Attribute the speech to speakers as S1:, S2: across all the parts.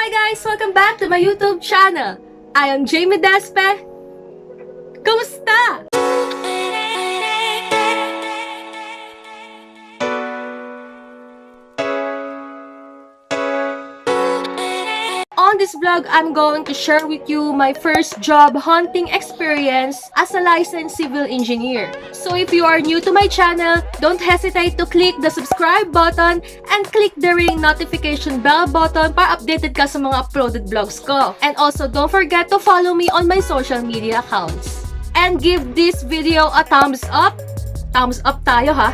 S1: Hi guys! Welcome back to my YouTube channel. I am Jamie Despe. Kumusta? On this vlog, I'm going to share with you my first job hunting experience as a licensed civil engineer. So if you are new to my channel, don't hesitate to click the subscribe button and click the ring notification bell button para updated ka sa mga uploaded vlogs ko. And also, don't forget to follow me on my social media accounts. And give this video a thumbs up. Thumbs up tayo ha.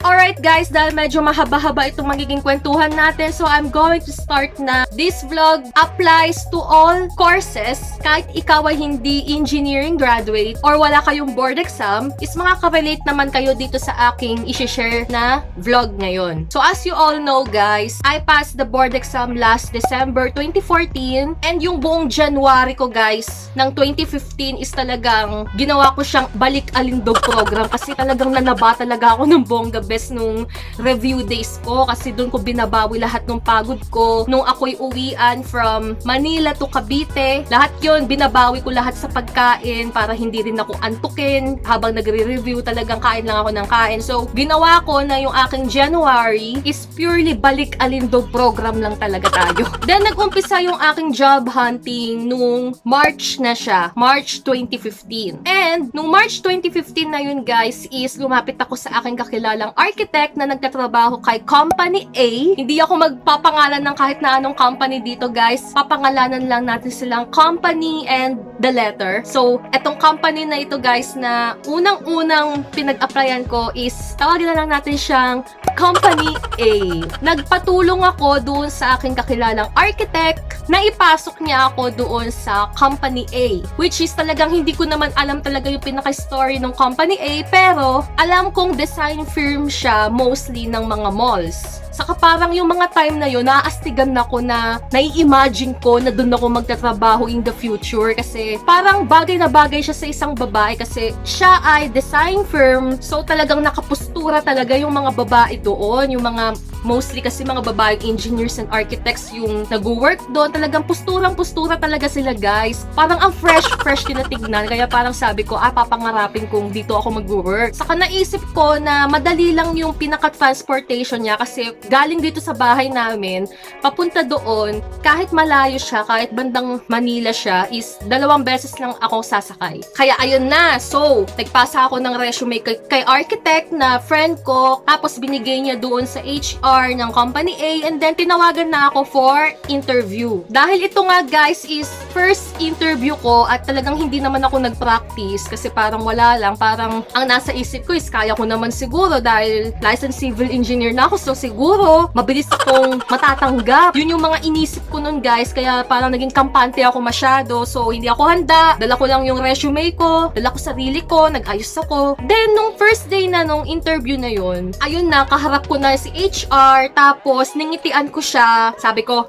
S1: Alright guys, dahil medyo mahaba-haba itong magiging kwentuhan natin, so I'm going to start na. This vlog applies to all courses. Kahit ikaw ay hindi engineering graduate or wala kayong board exam, is makaka-relate naman kayo dito sa aking isi-share na vlog ngayon. So as you all know guys, I passed the board exam last December 2014, and yung buong January ko guys ng 2015 is talagang ginawa ko siyang balik-alindog program kasi talagang nanaba talaga ako ng buong gabi nung review days ko kasi doon ko binabawi lahat ng pagod ko nung ako'y uwian from Manila to Cavite. Lahat yon binabawi ko lahat sa pagkain para hindi rin ako antukin habang nagre-review. Talagang kain lang ako ng kain. So ginawa ko na yung aking January is purely balik-alindog program lang talaga tayo. Then nag-umpisa yung aking job hunting nung March na siya, March 2015. And nung March 2015 na yun guys is lumapit ako sa aking kakilalang architect na nagtatrabaho kay Company A. Hindi ako magpapangalan ng kahit na anong company dito guys. Papangalanan lang natin silang company and the letter. So, etong company na ito guys na unang-unang pinag-applyan ko is tawagin na lang natin siyang Company A. Nagpatulong ako doon sa aking kakilalang architect na ipasok niya ako doon sa Company A. Which is talagang hindi ko naman alam talaga yung pinaka-story ng Company A, pero alam kong design firm siya mostly ng mga malls. Saka parang yung mga time na yun, naaastigan ako na nai-imagine ko na doon ako magtatrabaho in the future kasi parang bagay na bagay siya sa isang babae kasi siya ay design firm, so talagang nakapustura talaga yung mga babae doon, yung mga mostly kasi mga babaeng engineers and architects yung nag-work doon, talagang posturang-postura talaga sila guys. Parang ang fresh tinatignan, kaya parang sabi ko, papangarapin kong dito ako mag-work. Saka naisip ko na madali lang yung pinaka-transportation niya kasi galing dito sa bahay namin, papunta doon, kahit malayo siya, kahit bandang Manila siya, is 2 beses lang ako sasakay. Kaya ayun na, so, nagpasa ako ng resume kay architect na friend ko, tapos binigay niya doon sa HR ng Company A, and then tinawagan na ako for interview. Dahil ito nga guys is first interview ko at talagang hindi naman ako nag-practice kasi parang wala lang, parang ang nasa isip ko is kaya ko naman siguro dahil licensed civil engineer na ako, so siguro mabilis akong matatanggap. Yun yung mga inisip ko nun guys, kaya parang naging kampante ako masyado, so hindi ako handa. Dala ko lang yung resume ko, dala ko sarili ko, nag-ayos ako. Then nung first day na nung interview na yun, ayun na, kaharap ko na si HR, tapos ningitian ko siya, sabi ko,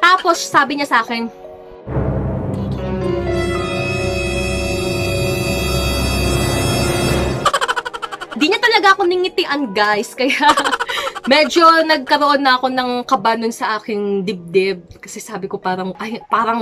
S1: tapos sabi niya sa akin, di niya talaga ako ningitian guys, kaya medyo nagkaroon na ako ng kaba nun sa aking dibdib. Kasi sabi ko parang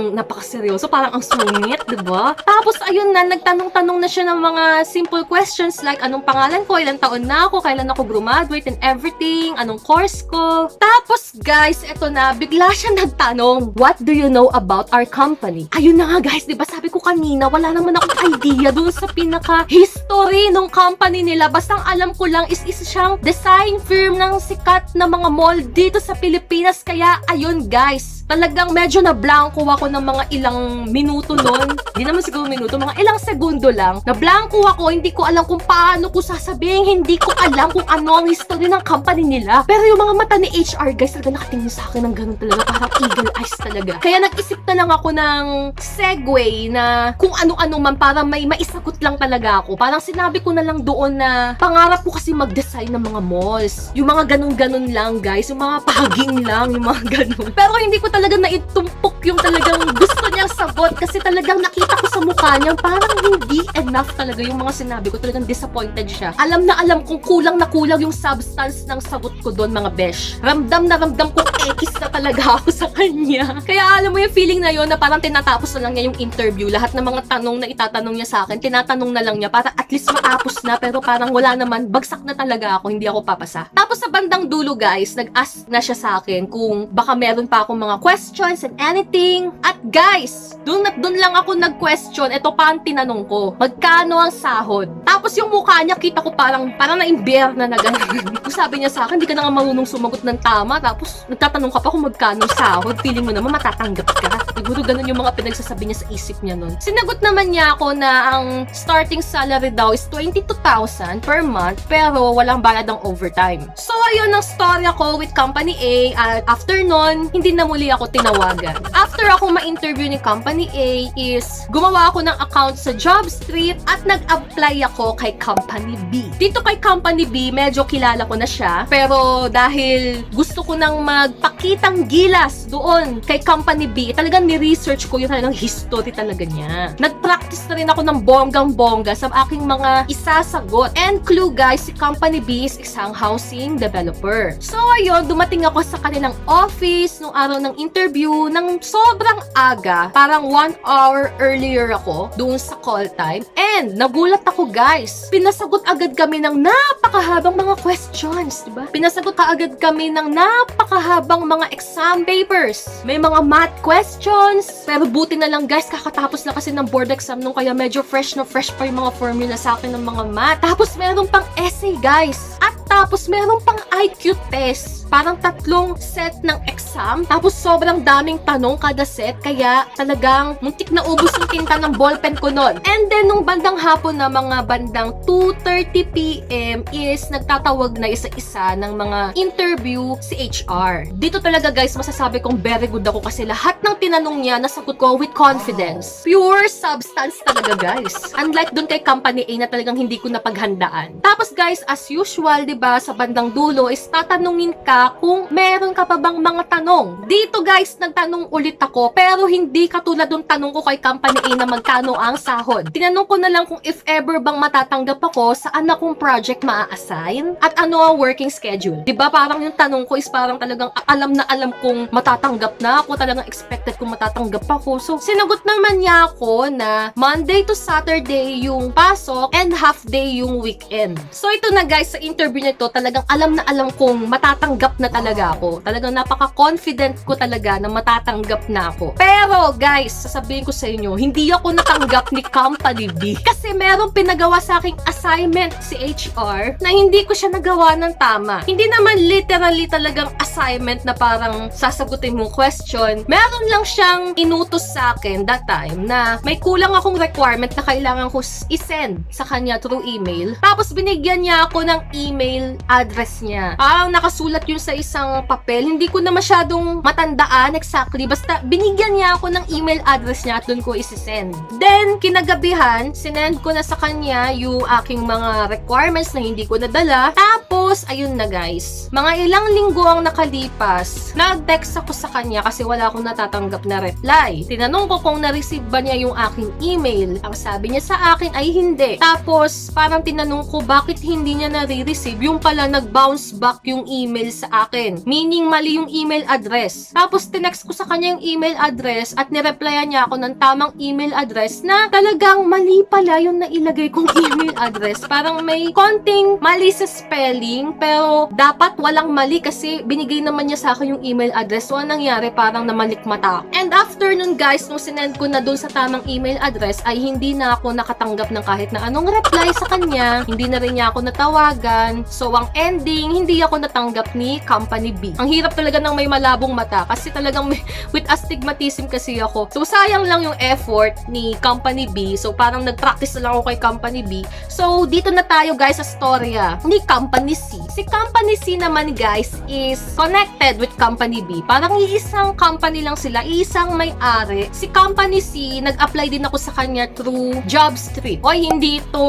S1: napakaseryoso, parang ang sungit, diba? Tapos ayun na, nagtanong-tanong na siya ng mga simple questions like anong pangalan ko, ilang taon na ako, kailan ako graduate and everything, anong course ko. Tapos guys, eto na, bigla siya nagtanong, what do you know about our company? Ayun na nga guys, diba sabi ko kanina, wala naman akong idea dun sa pinaka-history ng company nila. Basta ang alam ko lang is isa siyang design firm ng sikat na mga mall dito sa Pilipinas. Kaya ayun guys, talagang medyo na blanco ako ng mga ilang minuto nun. Hindi naman siguro minuto, mga ilang segundo lang. Na blanco ako, hindi ko alam kung paano ko sasabihin, hindi ko alam kung ano ang history ng company nila. Pero yung mga mata ni HR guys, talaga nakatingin sa akin ng ganun talaga, parang eagle eyes talaga. Kaya nag-isip na lang ako ng segue na kung ano-ano man para may maisagot lang talaga ako. Parang sinabi ko na lang doon na pangarap ko kasi mag-design ng mga malls. Yung mga ganun-ganun lang guys, yung mga paging lang, yung mga ganun. Pero hindi ko talaga naitumpok yung talagang gusto niyang sagot kasi talagang nakita ko sa mukha niya parang hindi enough talaga yung mga sinabi ko. Talagang disappointed siya. Alam na alam kong kulang na kulang yung substance ng sagot ko doon, mga besh. Ramdam na ramdam kong ekis na talaga ako sa kanya. Kaya alam mo yung feeling na yun na parang tinatapos na lang niya yung interview. Lahat ng mga tanong na itatanong niya sa akin, tinatanong na lang niya para at least matapos na, pero parang wala naman, bagsak na talaga ako, hindi ako papasa. Tapos sa bandang dulo guys, nag-ask na siya sa akin kung baka meron pa akong mga questions and anything. At guys, dun lang ako nag-question. Ito pa ang tinanong ko, magkano ang sahod? Tapos yung mukha niya, kita ko parang na-imbier na gano'n. Sabi niya sa akin, hindi ka na nga marunong sumagot ng tama, tapos nagtatanong ka pa kung magkano sahod. Feeling mo naman matatanggap ka. Siguro ganun yung mga pinagsasabi niya sa isip niya nun. Sinagot naman niya ako na ang starting salary daw is 22,000 per month, pero walang bayad ng overtime. So ayun ang story ako with Company A, at after nun, hindi na muli ako tinawagan. After ako ma-interview ni Company A is gumawa ako ng account sa Jobstreet at nag-apply ako kay Company B. Dito kay Company B, medyo kilala ko na siya, pero dahil gusto ko nang magpakitang gilas doon kay Company B, talagang ni-research ko yung talagang history talaga niya. Nag-practice na rin ako ng bonggang-bongga sa aking mga isasagot. And clue guys, si Company B is isang housing developer. So ayun, dumating ako sa kanilang office nung araw ng interview ng sobrang aga. Parang 1 hour earlier ako doon sa call time. And nagulat ako guys. Pinasagot agad kami ng napakahabang mga questions, diba? Pinasagot agad kami ng napakahabang mga exam papers. May mga math questions. Pero buti na lang guys, kakatapos na kasi ng board exam nung kaya medyo fresh na fresh pa yung mga formula sa akin ng mga math. Tapos meron pang essay guys. At tapos meron pang IQ test. Parang 3 set ng exam. Tapos sobrang daming tanong kada set. Kaya talagang muntik na ubos yung tinta ng ballpen ko nun. And then nung bandang hapon na mga bandang 2:30 PM is nagtatawag na isa-isa ng mga interview si HR. Dito talaga guys masasabi kong very good ako kasi lahat ng tinanong niya nasagot ko with confidence. Pure substance talaga guys. Unlike dun kay Company A na talagang hindi ko napaghandaan. Tapos guys, as usual, 'di ba, sa bandang dulo is tatanungin ka kung meron ka pa bang mga tanong. Dito guys, nagtanong ulit ako pero hindi katulad ng tanong ko kay Company A na magkano ang sahod. Tinanong ko na lang kung if ever bang matatanggap ako saan akong project maa-assign at ano ang working schedule. 'Di ba parang yung tanong ko is parang talagang alam na alam kong matatanggap na ako, talagang expected kong matatanggap ako. So sinagot naman niya ako na Monday to Saturday yung pasok and half day yung weekend. So ito na guys, sa interview nito talagang alam na alam kong matatanggap na talaga ako. Talagang napaka-confident ko talaga na matatanggap na ako. Pero guys, sasabihin ko sa inyo, hindi ako natanggap ni Company B. Kasi merong pinagawa sa aking assignment si HR na hindi ko siya nagawa ng tama. Hindi naman literally talagang assignment na parang sasagutin mong question. Meron lang siyang inutos sa akin that time na may kulang akong requirement na kailangan ko isend sa kanya through email. Tapos binigyan niya ako ng email address niya. Parang nakasulat yun sa isang papel. Hindi ko na masyadong matandaan exactly. Basta binigyan niya ako ng email address niya at doon ko isi-send. Then, kinagabihan, sinend ko na sa kanya yung aking mga requirements na hindi ko nadala. Tapos, ayun na guys. Mga ilang linggo ang nakalipas, nag-text ako sa kanya kasi wala akong natatanggap na reply. Tinanong ko kung na-receive ba niya yung aking email. Ang sabi niya sa akin ay hindi. Tapos, parang tinanong ko bakit hindi niya nare-receive. Yung pala nag-bounce back yung email sa akin. Meaning, mali yung email address. Tapos, tinext ko sa kanya yung email address at nireplyan niya ako ng tamang email address na talagang mali pala yung nailagay kong email address. Parang may konting mali sa spelling, pero dapat walang mali kasi binigay naman niya sa akin yung email address. So, anong nangyari? Parang namalikmata. And after nun guys, nung sinend ko na dun sa tamang email address, ay hindi na ako nakatanggap ng kahit na anong reply sa kanya. Hindi na rin niya ako natawagan. So, ang ending, hindi ako natanggap ni Company B. Ang hirap talaga ng may malabong mata kasi talagang with astigmatism kasi ako. So, sayang lang yung effort ni Company B. So, parang nag-practice na lang ako kay Company B. So, dito na tayo guys sa storya ni Company C. Si Company C naman guys is connected with Company B. Parang iisang company lang sila, iisang may-ari. Si Company C, nag-apply din ako sa kanya through JobStreet. Oy, hindi ito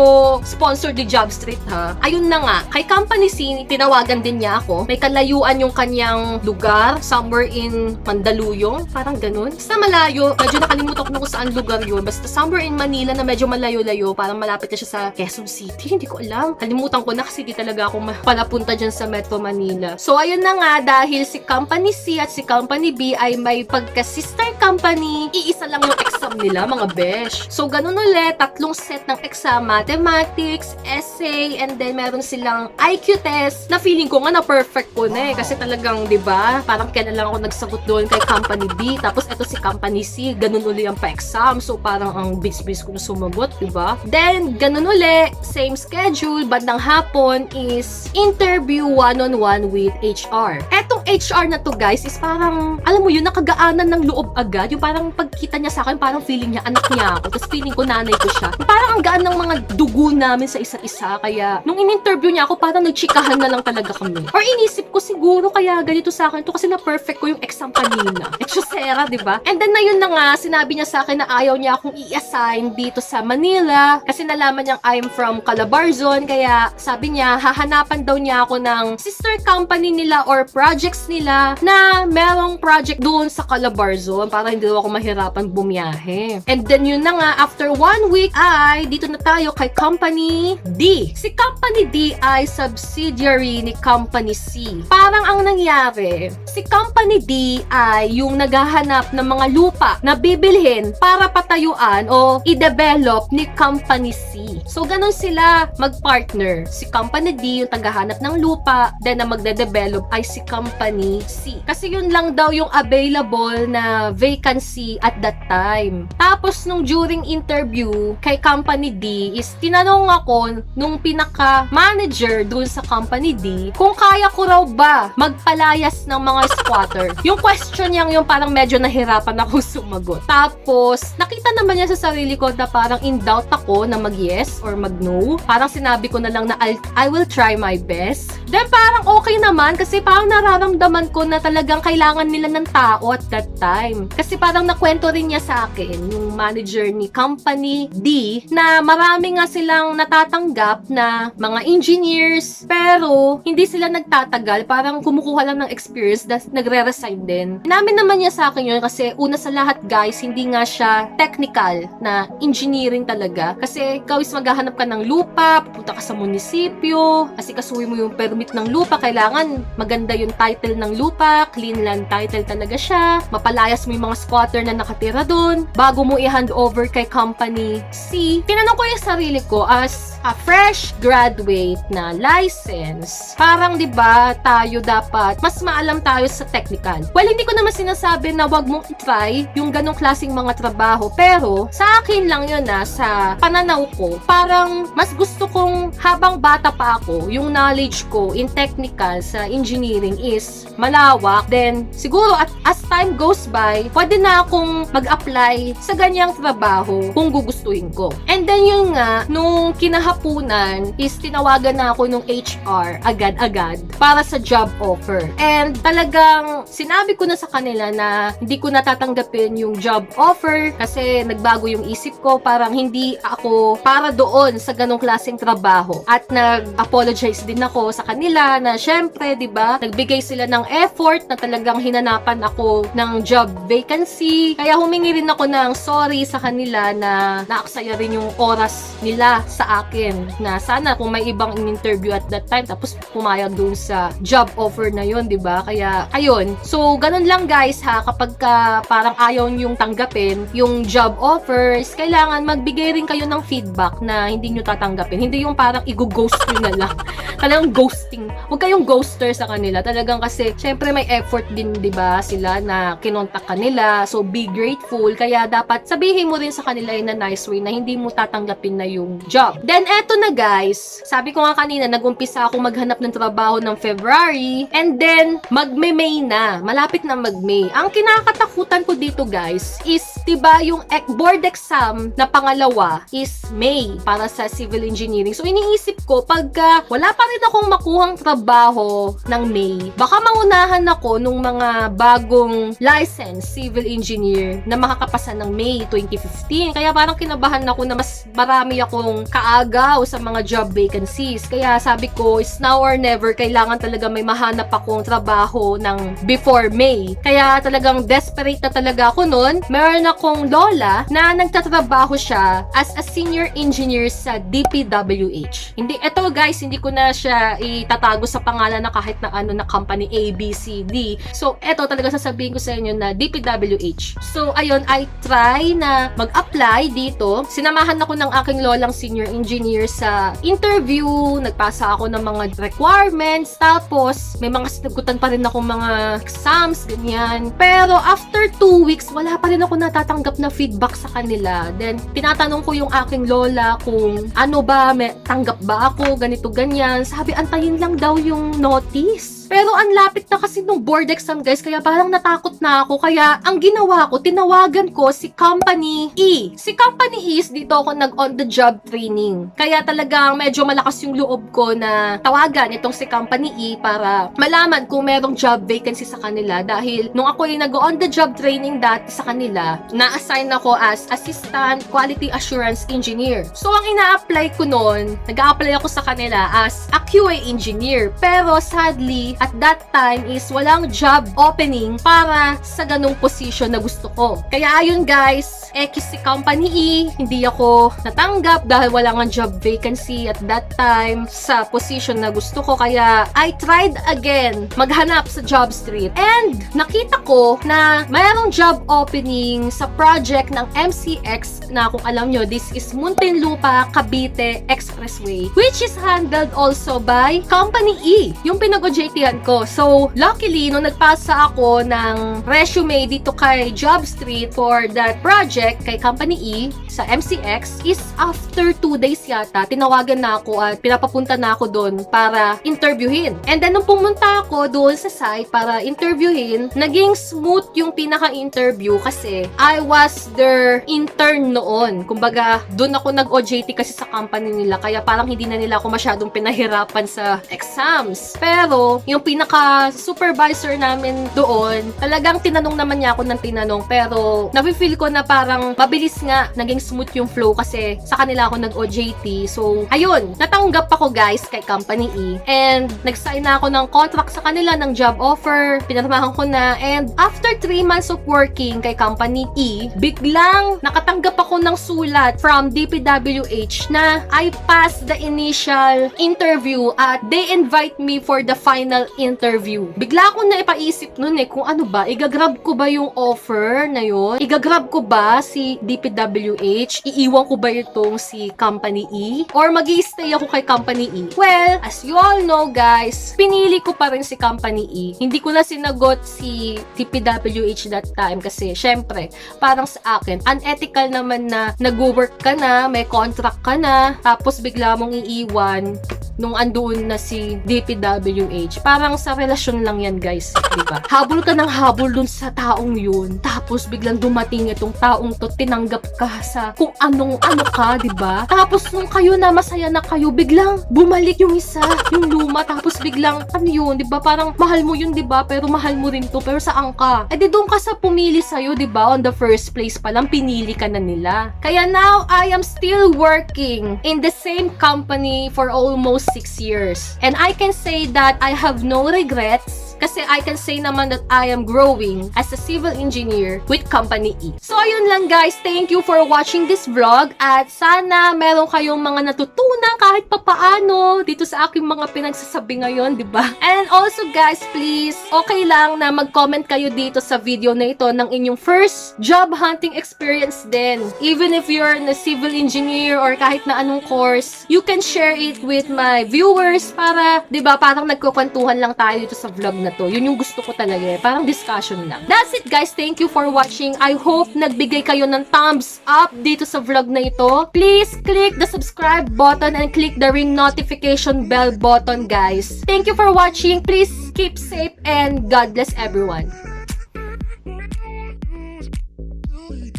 S1: sponsored ni JobStreet ha. Ayun na nga, kay Company C, tinawagan din niya ako. May kalayuan yung kanyang lugar, somewhere in Mandaluyong, parang ganun. Basta malayo, medyo nakalimutan ko na kung saan lugar yun. Basta somewhere in Manila na medyo malayo-layo, parang malapit na siya sa Quezon City. Hindi ko alam. Kalimutan ko na kasi di talaga ako palapunta dyan sa Metro Manila. So, ayun na nga, dahil si Company C at si Company B ay may pagka-sister company, iisa lang yung exam nila, mga besh. So, ganun ulit, 3 set ng exam, mathematics, essay, and then meron silang IQ test na feeling ko nga na perfect ko na eh. Kasi talagang, di ba, parang kailan lang ako nagsagot doon kay Company B. Tapos, eto si Company C, ganun uli ang pa-exam. So, parang ang bis-bis ko na sumagot, di ba? Then, ganun uli, same schedule, bandang hapon is interview one-on-one with HR. Etong HR na to, guys, is parang, alam mo yun, nakagaanan ng loob agad. Yung parang pagkita niya sa akin, parang feeling niya, anak niya ako. Tapos feeling ko, nanay ko siya. Parang ang gaan ng mga dugo namin sa isa't isa. Kaya, nung in-interview niya ako, parang nagchikahan na lang talaga kami. Or inisip ko siguro, kaya ganito sa akin to kasi na-perfect ko yung exam kanina. Etchosera, di ba? And then na yun na nga, sinabi niya sa akin na ayaw niya akong i-assign dito sa Manila kasi nalaman niyang I'm from Calabarzon. Kaya sabi niya, hahanapan daw niya ako ng sister company nila or projects nila na merong project doon sa Calabarzon para hindi daw ako mahirapan bumiyahe. And then yun na nga, after 1 week ay dito na tayo kay Company D. Si Company D ay subsidiary ni Company C. Parang ang nangyari, si Company D ay yung naghahanap ng mga lupa na bibilhin para patayuan o i-develop ni Company C. So, ganun sila mag-partner. Si Company D yung tagahanap ng lupa, then na magde-develop ay si Company C. Kasi yun lang daw yung available na vacancy at that time. Tapos, nung during interview kay Company D is tinanong ako nung pinaka-manager dun sa Company D kung kaya ko raw ba magpalayas ng mga squatter. Yung question niyang yung parang medyo nahirapan ako sumagot. Tapos, nakita naman niya sa sarili ko na parang in doubt ako na mag-yes or mag-no. Parang sinabi ko na lang na I will try my best. Then parang okay naman kasi parang nararamdaman ko na talagang kailangan nila ng tao at that time. Kasi parang nakwento rin niya sa akin, yung manager ni Company D, na marami nga silang natatanggap na mga engineers, pero hindi sila nagtatagal. Parang kumukuha lang ng experience, nagre-resign din. Namin naman niya sa akin yun kasi una sa lahat guys, hindi nga siya technical na engineering talaga. Kasi ikaw is maghahanap ka ng lupa, pupunta ka sa munisipyo, kasi kasuhin mo yung permit ng lupa, kailangan maganda yung title ng lupa, clean land title talaga siya, mapalayas mo yung mga squatter na nakatira doon, bago mo i-hand over kay Company C. Tinanong ko yung sarili ko as a fresh graduate na license. Parang 'di ba tayo dapat mas maalam tayo sa technical. Well, hindi ko naman sinasabi na wag mong i-try yung ganong klaseng mga trabaho, pero sa akin lang yun sa pananaw ko, parang mas gusto kong habang bata pa ako, yung knowledge ko in technical sa engineering is malawak. Then siguro at as time goes by, pwede na akong mag-apply sa ganyang trabaho kung gugustuhin ko. And then yun nga, nung kinahapunan is tinawagan na ako nung HR agad-agad para sa job offer. And talagang sinabi ko na sa kanila na hindi ko natatanggapin yung job offer kasi nagbago yung isip ko, parang hindi ako para doon sa ganong klaseng trabaho. At nag-apologize din ako sa kanila na syempre, 'di ba? Nagbigay sila ng effort na talagang hinanapan ako ng job vacancy. Kaya humingi rin ako ng sorry sa kanila na naaksaya rin yung oras nila sa akin na sana kung may ibang in-interview at that time tapos pumayag doon sa job offer na yun, 'di ba? Kaya ayun. So ganun lang guys ha, kapag parang ayaw niyong tanggapin yung job offers, kailangan magbigay rin kayo ng feedback na hindi niyo tatanggapin. Hindi yung parang i-ghost niyo na lang. Talagang ghosting. Huwag kayong ghoster sa kanila. Talagang kasi syempre may effort din, 'di ba, sila na kinontak kanila. So be grateful. Kaya dapat sabihin mo rin sa kanila in a nice way na hindi mo tatanggapin na yung job. Then eto na guys, sabi ko nga kanina, nag-umpisa ako maghanap ng trabaho ng February and then magme-May na. Malapit na mag-May. Ang kinakatakutan ko dito guys is 'di ba yung board exam na pangalawa is May para sa civil engineering. So iniisip ko pagka wala pa rin akong makuhang trabaho ng May, baka baka maunahan ako nung mga bagong licensed civil engineer na makakapasa ng May 2015. Kaya parang kinabahan ako na mas marami akong kaagaw sa mga job vacancies. Kaya sabi ko, it's now or never, kailangan talaga may mahanap akong trabaho ng before May. Kaya talagang desperate na talaga ako nun. Meron akong lola na nagtatrabaho siya as a senior engineer sa DPWH. Hindi, eto guys, hindi ko na siya itatago sa pangalan na kahit na ano na company A, B, C, D. So, eto talaga sasabihin ko sa inyo na DPWH. So, ayun, I try na mag-apply dito. Sinamahan ako ng aking lolang senior engineer sa interview. Nagpasa ako ng mga requirements. Tapos, may mga sinagutan pa rin ako mga exams, ganyan. Pero, after 2 weeks, wala pa rin ako natatanggap na feedback sa kanila. Then, tinatanong ko yung aking lola kung ano ba, may tanggap ba ako, ganito, ganyan. Sabi, antayin lang daw yung notice. Pero ang lapit na kasi nung board exam guys, kaya parang natakot na ako. Kaya ang ginawa ko, tinawagan ko si Company E. Si Company E is dito ako nag-on-the-job training. Kaya talagang medyo malakas yung loob ko na tawagan itong si Company E para malaman kung merong job vacancy sa kanila. Dahil nung ako yung nag-on-the-job training dati sa kanila, na-assign ako as Assistant Quality Assurance Engineer. So ang ina-apply ko noon, nag-a-apply ako sa kanila as a QA Engineer. Pero sadly, at that time is walang job opening para sa ganung position na gusto ko. Kaya ayun guys, si Company E, hindi ako natanggap dahil wala nga job vacancy at that time sa position na gusto ko. Kaya I tried again maghanap sa job street. And nakita ko na mayroong job opening sa project ng MCX na kung alam nyo, this is Muntinlupa Cavite Expressway, which is handled also by Company E, yung pinag-OJT ko. So, luckily, nung nagpasa ako ng resume dito kay Job Street for that project kay Company E sa MCX is after 2 days yata, tinawagan na ako at pinapapunta na ako doon para interviewin. And then, nung pumunta ako doon sa site para interviewin, naging smooth yung pinaka-interview kasi I was their intern noon. Kumbaga, doon ako nag-OJT kasi sa company nila, kaya parang hindi na nila ako masyadong pinahirapan sa exams. Pero, yung pinaka-supervisor namin doon, talagang tinanong naman niya ako ng tinanong, pero nafe-feel ko na parang mabilis nga, naging smooth yung flow kasi sa kanila ako nag-OJT. So, ayun, natanggap ako guys kay Company E and nag-sign na ako ng contract sa kanila ng job offer, pinirmahan ko na, and after 3 months of working kay Company E, biglang nakatanggap ako ng sulat from DPWH na I passed the initial interview at they invite me for the final interview. Bigla ako na ipaisip nun kung ano ba, igagrab ko ba yung offer na yun? Igagrab ko ba si DPWH? Iiwan ko ba itong si Company E? Or mag-i-stay ako kay Company E? Well, as you all know guys, pinili ko pa rin si Company E. Hindi ko na sinagot si DPWH that time kasi syempre, parang sa akin, unethical naman na nag-work ka na, may contract ka na, tapos bigla mong iiwan nung andoon na si DPWH. Parang sa relasyon lang yan guys, diba? Habol ka ng habol dun sa taong yun, tapos biglang dumating itong taong to, tinanggap ka sa kung anong ano ka, diba? Tapos nung kayo na masaya na kayo, biglang bumalik yung isa, yung luma, tapos biglang ano yun, diba? Parang mahal mo yun, diba? Pero mahal mo rin to, pero saan ka? Eh di doon ka sa pumili sa'yo, diba? On the first place pa lang, pinili ka na nila. Kaya now, I am still working in the same company for almost 6 years. And I can say that I have no regrets kasi I can say naman that I am growing as a civil engineer with Company E. So, ayun lang guys. Thank you for watching this vlog at sana meron kayong mga natutunan kahit papaano dito sa aking mga pinagsasabi ngayon, diba? And also guys, please, okay lang na mag-comment kayo dito sa video na ito ng inyong first job hunting experience din. Even if you're a civil engineer or kahit na anong course, you can share it with my viewers para, diba, parang nagkukwentuhan lang tayo dito sa vlog na to. Yun yung gusto ko talaga parang discussion lang. That's it guys, thank you for watching. I hope nagbigay kayo ng thumbs up dito sa vlog na ito. Please click the subscribe button and click the ring notification bell button guys. Thank you for watching. Please keep safe and God bless everyone.